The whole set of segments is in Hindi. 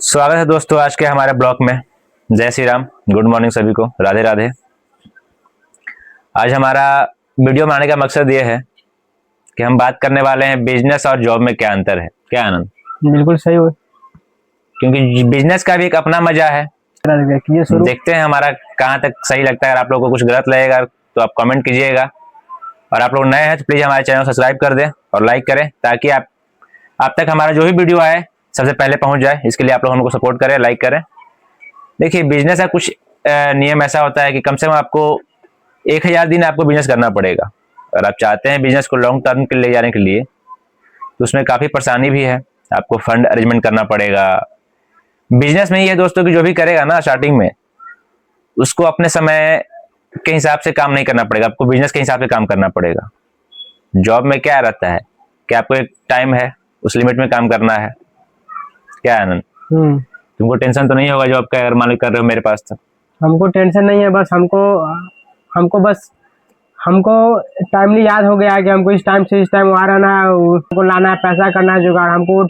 स्वागत है दोस्तों आज के हमारे ब्लॉग में। जय श्री राम, गुड मॉर्निंग सभी को, राधे राधे। आज हमारा वीडियो बनाने का मकसद ये है कि हम बात करने वाले हैं बिजनेस और जॉब में क्या अंतर है। क्या आनंद? बिल्कुल सही हो। क्योंकि बिजनेस का भी एक अपना मजा है। देखते हैं हमारा कहाँ तक सही लगता है। अगर आप लोगों को कुछ गलत लगेगा तो आप कमेंट कीजिएगा, और आप लोग नए हैं तो प्लीज हमारे चैनल को सब्सक्राइब कर दें और लाइक करें, ताकि आप तक हमारा जो भी वीडियो आए सबसे पहले पहुंच जाए। इसके लिए आप लोग हमको सपोर्ट करें, लाइक करें। देखिए, बिजनेस का कुछ नियम ऐसा होता है कि कम से कम आपको 1000 दिन आपको बिजनेस करना पड़ेगा। अगर आप चाहते हैं बिजनेस को लॉन्ग टर्म के लिए ले जाने के लिए, तो उसमें काफ़ी परेशानी भी है। आपको फंड अरेंजमेंट करना पड़ेगा। बिजनेस में ये है दोस्तों कि जो भी करेगा ना स्टार्टिंग में, उसको अपने समय के हिसाब से काम नहीं करना पड़ेगा, आपको बिजनेस के हिसाब से काम करना पड़ेगा। जॉब में क्या रहता है कि आपको एक टाइम है, उस लिमिट में काम करना है। क्या है आनंद? तुमको टेंशन तो नहीं होगा जॉब का अगर मान लो कर रहे हो मेरे पास? तो हमको टेंशन नहीं है, बस हमको टाइमली याद हो गया है कि हमको इस टाइम से इस टाइम वहाँ रहना है, उसको लाना है, पैसा करना है जुगाड़। हमको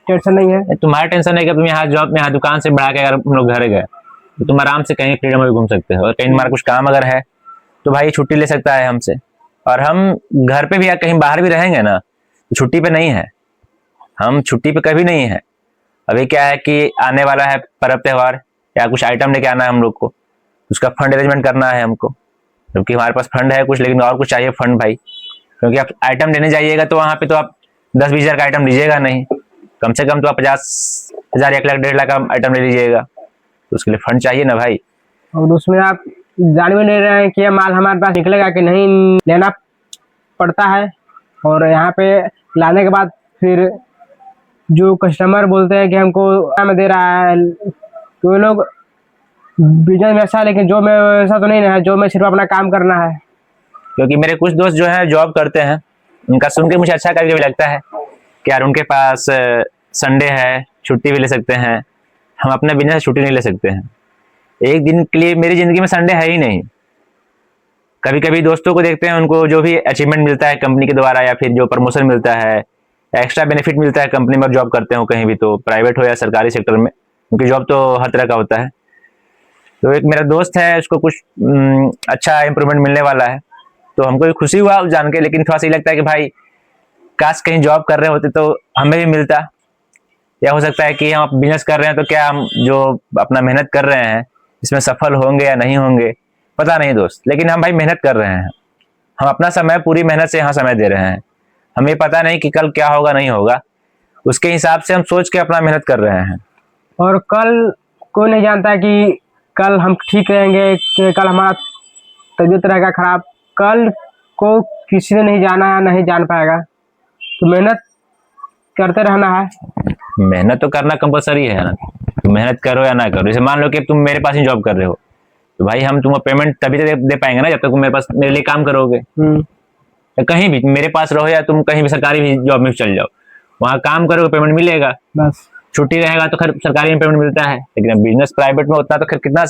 टेंशन नहीं है। तुम्हारा टेंशन है कि तुम यहाँ जॉब में, यहाँ दुकान से बढ़ा के अगर हम लोग घर गए तो तुम आराम से कहीं फ्रीडम में घूम सकते हो। और कहीं तुम्हारा कुछ काम अगर है तो भाई छुट्टी ले सकता है हमसे। और हम घर पे भी या कहीं बाहर भी रहेंगे ना तो छुट्टी पे नहीं है, हम छुट्टी पे कभी नहीं है। अभी क्या है कि आने वाला है पर्व त्योहार, या कुछ आइटम लेके आना है हम लोग को, उसका फंड अरेंजमेंट करना है हमको। क्योंकि हमारे पास फंड है कुछ, लेकिन और कुछ चाहिए फंड भाई। क्योंकि आप आइटम लेने जाइएगा तो वहां पे तो आप 10-20 हज़ार का आइटम लीजिएगा नहीं, कम से कम तो आप 50,000, 1 लाख, 1.5 लाख का आइटम ले लीजिएगा। तो उसके लिए फंड चाहिए ना भाई। और उसमें आप जान भी नहीं रहे हैं कि ये माल हमारे पास निकलेगा कि नहीं, लेना पड़ता है। और यहाँ पे लाने के बाद फिर जो कस्टमर बोलते हैं कि हमको में दे रहा है, तो ये लोग बिजनेस में ऐसा है, लेकिन जो में ऐसा तो नहीं है। जो में सिर्फ अपना काम करना है। क्योंकि मेरे कुछ दोस्त जो है जॉब करते हैं, उनका सुन के मुझे अच्छा कभी कभी लगता है कि यार उनके पास संडे है, छुट्टी भी ले सकते हैं। हम अपने बिजनेस से छुट्टी नहीं ले सकते हैं। एक दिन के लिए मेरी जिंदगी में संडे है ही नहीं। कभी कभी दोस्तों को देखते हैं, उनको जो भी अचीवमेंट मिलता है कंपनी के द्वारा, या फिर जो प्रमोशन मिलता है, एक्स्ट्रा बेनिफिट मिलता है कंपनी में जॉब करते हो कहीं भी, तो प्राइवेट हो या सरकारी सेक्टर में, क्योंकि जॉब तो हर तरह का होता है। तो एक मेरा दोस्त है, उसको कुछ अच्छा इंप्रूवमेंट मिलने वाला है, तो हमको भी खुशी हुआ जान के। लेकिन थोड़ा सा लगता है कि भाई काश कहीं जॉब कर रहे होते तो हमें भी मिलता। या हो सकता है कि हम बिजनेस कर रहे हैं तो क्या हम जो अपना मेहनत कर रहे हैं इसमें सफल होंगे या नहीं होंगे, पता नहीं दोस्त। लेकिन हम भाई मेहनत कर रहे हैं, हम अपना समय पूरी मेहनत से यहाँ समय दे रहे हैं। हमें पता नहीं कि कल क्या होगा नहीं होगा, उसके हिसाब से हम सोच के अपना मेहनत कर रहे हैं। और कल कोई नहीं जानता कि कल हम ठीक रहेंगे कि कल हमारा तबीयत रहेगा खराब। कल को किसी ने नहीं जाना है, नहीं जान पाएगा। तो मेहनत करते रहना है। मेहनत तो करना कंपलसरी है ना, तो मेहनत करो या ना करो। जैसे मान लो कि तुम मेरे पास ही जॉब कर रहे हो, तो भाई हम तुमको पेमेंट तभी तक दे पाएंगे ना जब तक तुम मेरे पास मेरे लिए काम करोगे। कहीं भी मेरे पास रहो या तुम कहीं भी सरकारी भी जॉब में चल जाओ, वहाँ काम करोगे पेमेंट मिलेगा। बस छुट्टी रहेगा तो खैर सरकारी में पेमेंट मिलता है, लेकिन बिजनेस प्राइवेट में उतना तो खैर कितना,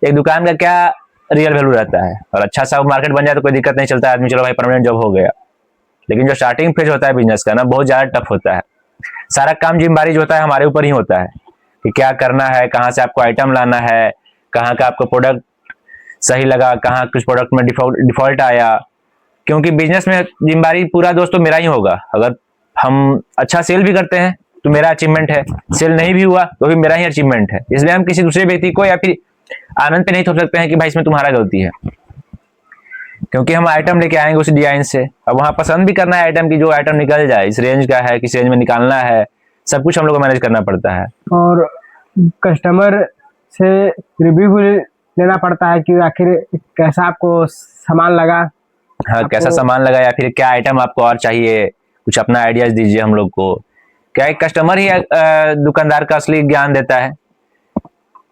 एक दुकान का क्या रियल वैल्यू रहता है। और अच्छा सा मार्केट बन जाए तो कोई दिक्कत नहीं, चलता है आदमी, चलो भाई परमानेंट जॉब हो गया। लेकिन जो स्टार्टिंग फेज होता है बिजनेस का ना, बहुत ज्यादा टफ होता है। सारा काम जिम्मेदारी जो होता है हमारे ऊपर ही होता है कि क्या करना है, कहाँ से आपको आइटम लाना है, कहाँ का आपको प्रोडक्ट सही लगा, कहाँ कुछ प्रोडक्ट में डिफॉल्ट आया। क्योंकि बिजनेस में जिम्मेदारी पूरा दोस्तों मेरा ही होगा। अगर हम अच्छा सेल भी करते हैं तो मेरा अचीवमेंट है, सेल नहीं भी हुआ तो भी मेरा ही अचीवमेंट है। इसलिए हम किसी दूसरे व्यक्ति को या फिर आनंद पे नहीं थोप सकते हैं कि भाई इसमें तुम्हारा गलती है। क्योंकि हम आइटम लेके आएंगे उस डिजाइन से, अब वहां पसंद भी करना है आइटम की, जो आइटम निकल जाए, इस रेंज का है, किस रेंज में निकालना है, सब कुछ हम लोग को मैनेज करना पड़ता है। और कस्टमर से रिव्यू भी लेना पड़ता है कि आखिर कैसा आपको सामान लगा। हाँ, कैसा सामान लगा, या फिर क्या आइटम आपको और चाहिए, कुछ अपना आइडियाज दीजिए हम लोग को। क्या एक कस्टमर ही दुकानदार का असली ज्ञान देता है,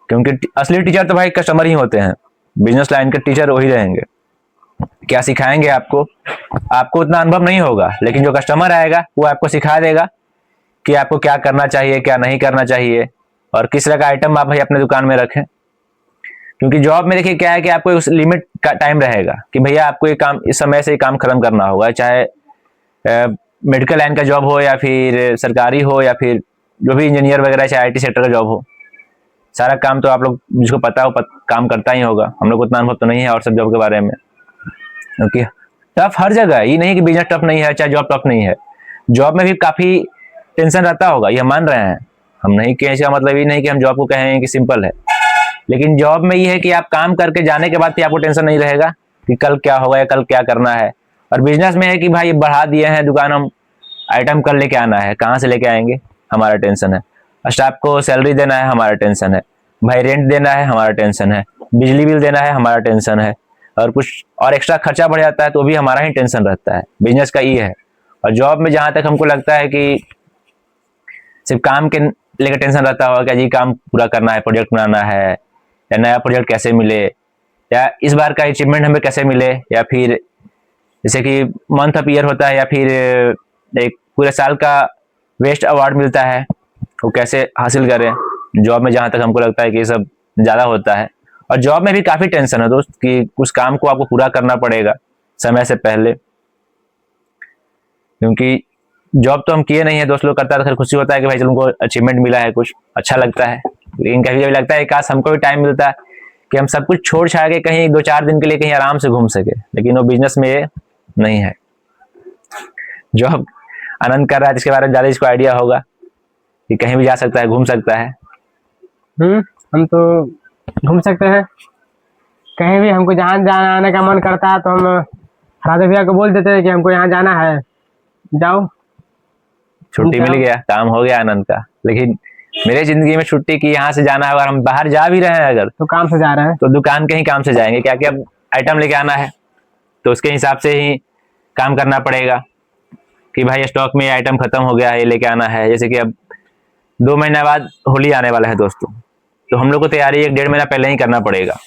क्योंकि असली टीचर तो भाई कस्टमर ही होते हैं। बिजनेस लाइन के टीचर वही रहेंगे। क्या सिखाएंगे आपको उतना अनुभव नहीं होगा, लेकिन जो कस्टमर आएगा वो आपको सिखा देगा कि आपको क्या करना चाहिए, क्या नहीं करना चाहिए, और किस तरह का आइटम आप भाई अपने दुकान में रखें। क्योंकि जॉब में देखिए क्या है कि आपको उस लिमिट का टाइम रहेगा कि भैया आपको ये काम इस समय से ये काम खत्म करना होगा, चाहे मेडिकल लाइन का जॉब हो या फिर सरकारी हो या फिर जो भी इंजीनियर वगैरह चाहे IT सेक्टर का जॉब हो, सारा काम तो आप लोग जिसको पता हो काम करता ही होगा। हम लोग को उतना अनुभव तो नहीं है और सब जॉब के बारे में, क्योंकि टफ हर जगह, ये नहीं कि बिजनेस टफ नहीं है चाहे जॉब टफ नहीं है, जॉब में भी काफी टेंशन रहता होगा, ये मान रहे हैं हम नहीं कि इसका मतलब ये नहीं कि हम जॉब को कहें कि सिंपल है, लेकिन जॉब में ये है कि आप काम करके जाने के बाद भी आपको टेंशन नहीं रहेगा कि कल क्या होगा या कल क्या करना है। और बिजनेस में है कि भाई बढ़ा दिए हैं दुकान, हम आइटम कल लेके आना है, कहाँ से लेके आएंगे हमारा टेंशन है, स्टाफ को सैलरी देना है हमारा टेंशन है, भाई रेंट देना है हमारा टेंशन है, बिजली बिल देना है हमारा टेंशन है, और कुछ और एक्स्ट्रा खर्चा बढ़ जाता है तो भी हमारा ही टेंशन रहता है। बिजनेस का ये है। और जॉब में जहां तक हमको लगता है कि सिर्फ काम के लेकर टेंशन रहता होगा, क्या जी काम पूरा करना है, प्रोजेक्ट बनाना है, या नया प्रोजेक्ट कैसे मिले, या इस बार का अचीवमेंट हमें कैसे मिले, या फिर जैसे कि मंथ ऑफ ईयर होता है, या फिर एक पूरे साल का बेस्ट अवार्ड मिलता है, वो कैसे हासिल करें। जॉब में जहां तक हमको लगता है कि ये सब ज्यादा होता है। और जॉब में भी काफी टेंशन है दोस्त कि उस काम को आपको पूरा करना पड़ेगा समय से पहले, क्योंकि जॉब तो हम किए नहीं है, दोस्त लोग करता है तो फिर खुशी होता है कि भाई चलो उनको अचीवमेंट मिला है, कुछ अच्छा लगता है। लेकिन कभी कभी लगता है काश हमको भी टाइम मिलता है कि हम सब कुछ छोड़ छाड़ के कहीं 2-4 दिन के लिए कहीं आराम से घूम सके, लेकिन वो बिजनेस में ये नहीं है। जॉब आनंद कर रहा है जिसके बारे में ज्यादा इसको आइडिया होगा कि कहीं भी जा सकता है, घूम सकता है। हम तो घूम सकते हैं कहीं भी, हमको जहाँ जाना आने का मन करता है तो हम राधे भैया को बोल देते हैं कि हमको यहाँ जाना है, जाओ, छुट्टी मिल गया, काम हो गया आनंद का। लेकिन मेरे जिंदगी में छुट्टी की यहाँ से जाना है, अगर हम बाहर जा भी रहे हैं अगर तो काम से जा रहे हैं, तो दुकान के ही काम से जाएंगे, क्या क्या आइटम लेके आना है तो उसके हिसाब से ही काम करना पड़ेगा कि भाई स्टॉक में आइटम खत्म हो गया है, ये लेके आना है। जैसे कि अब 2 महीने बाद होली आने वाला है दोस्तों, तो हम लोग को तैयारी 1-1.5 महीना पहले ही करना पड़ेगा।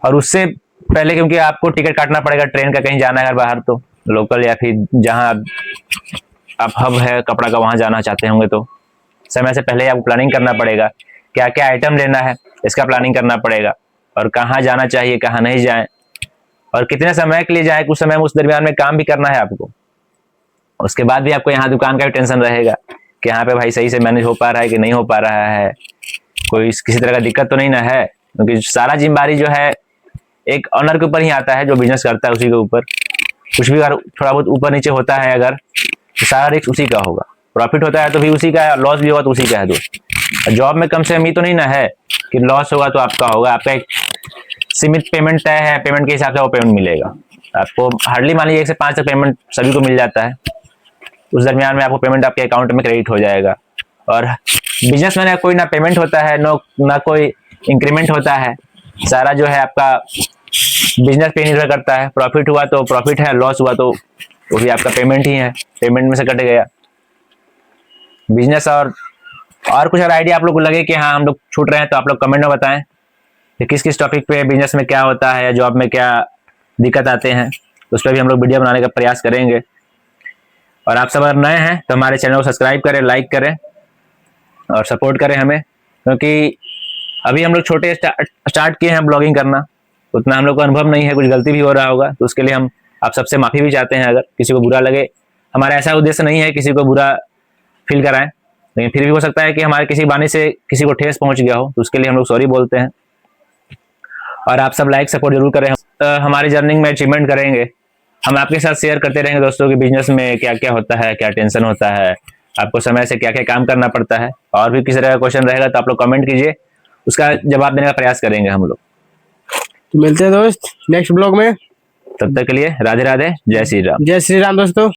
और उससे पहले क्योंकि आपको टिकट काटना पड़ेगा ट्रेन का, कहीं जाना है अगर बाहर तो लोकल, या फिर जहाँ आप हब है कपड़ा का वहां जाना चाहते होंगे तो समय से पहले आपको प्लानिंग करना पड़ेगा, क्या क्या आइटम लेना है इसका प्लानिंग करना पड़ेगा, और कहाँ जाना चाहिए कहाँ नहीं जाए, और कितने समय के लिए जाए, कुछ समय में उस दरमियान में काम भी करना है आपको। उसके बाद भी आपको यहाँ दुकान का भी टेंशन रहेगा कि यहाँ पे भाई सही से मैनेज हो पा रहा है कि नहीं हो पा रहा है, कोई किसी तरह का दिक्कत तो नहीं ना है, क्योंकि सारा जिम्मेदारी जो है एक ऑनर के ऊपर ही आता है, जो बिजनेस करता है उसी के ऊपर। कुछ भी अगर थोड़ा बहुत ऊपर नीचे होता है अगर तो सारा रिस्क उसी का होगा, प्रॉफिट होता है तो भी उसी का है, लॉस भी होगा तो उसी का है दोस्त। जॉब में कम से कम ये तो नहीं ना है कि लॉस होगा तो आपका होगा, आपका एक सीमित पेमेंट तय है, पेमेंट के हिसाब से वो पेमेंट मिलेगा आपको। हार्डली मान लीजिए 1 से 5 तक पेमेंट सभी को मिल जाता है, उस दरमियान में आपको पेमेंट आपके अकाउंट में क्रेडिट हो जाएगा। और बिजनेस में कोई ना पेमेंट होता है, ना कोई इंक्रीमेंट होता है, सारा जो है आपका बिजनेस पे निर्भर करता है। प्रॉफिट हुआ तो प्रॉफिट है, लॉस हुआ तो वो भी आपका पेमेंट ही है, पेमेंट में से कट गया बिजनेस। और कुछ अगर आइडिया आप लोग को लगे कि हाँ हम लोग छूट रहे हैं तो आप लोग कमेंट में बताएं कि किस किस टॉपिक पे बिजनेस में क्या होता है या जॉब में क्या दिक्कत आते हैं, उस पर भी हम लोग वीडियो बनाने का प्रयास करेंगे। और आप सब अगर नए हैं तो हमारे चैनल को सब्सक्राइब करें, लाइक करें और सपोर्ट करें हमें, क्योंकि अभी हम लोग छोटे स्टार्ट किए हैं ब्लॉगिंग करना, उतना हम लोग को अनुभव नहीं है, कुछ गलती भी हो रहा होगा तो उसके लिए हम आप सबसे माफ़ी भी चाहते हैं अगर किसी को बुरा लगे। हमारा ऐसा उद्देश्य नहीं है किसी को बुरा फील कराएं, लेकिन फिर भी हो सकता है कि हमारे किसी वाणी से किसी को ठेस पहुंच गया हो, तो उसके लिए हम लोग सॉरी बोलते हैं। और आप सब लाइक सपोर्ट जरूर करें, हमारी जर्नी में अचीवमेंट करेंगे, हम आपके साथ शेयर करते रहेंगे दोस्तों कि बिजनेस में क्या क्या होता है, क्या टेंशन होता है, आपको समय से क्या क्या काम करना पड़ता है। और भी किसी तरह का क्वेश्चन रहेगा तो आप लोग कमेंट कीजिए, उसका जवाब देने का प्रयास करेंगे हम लोग। तो मिलते हैं दोस्त नेक्स्ट ब्लॉग में, तब तक के लिए राधे राधे, जय श्री राम। जय श्री राम दोस्तों।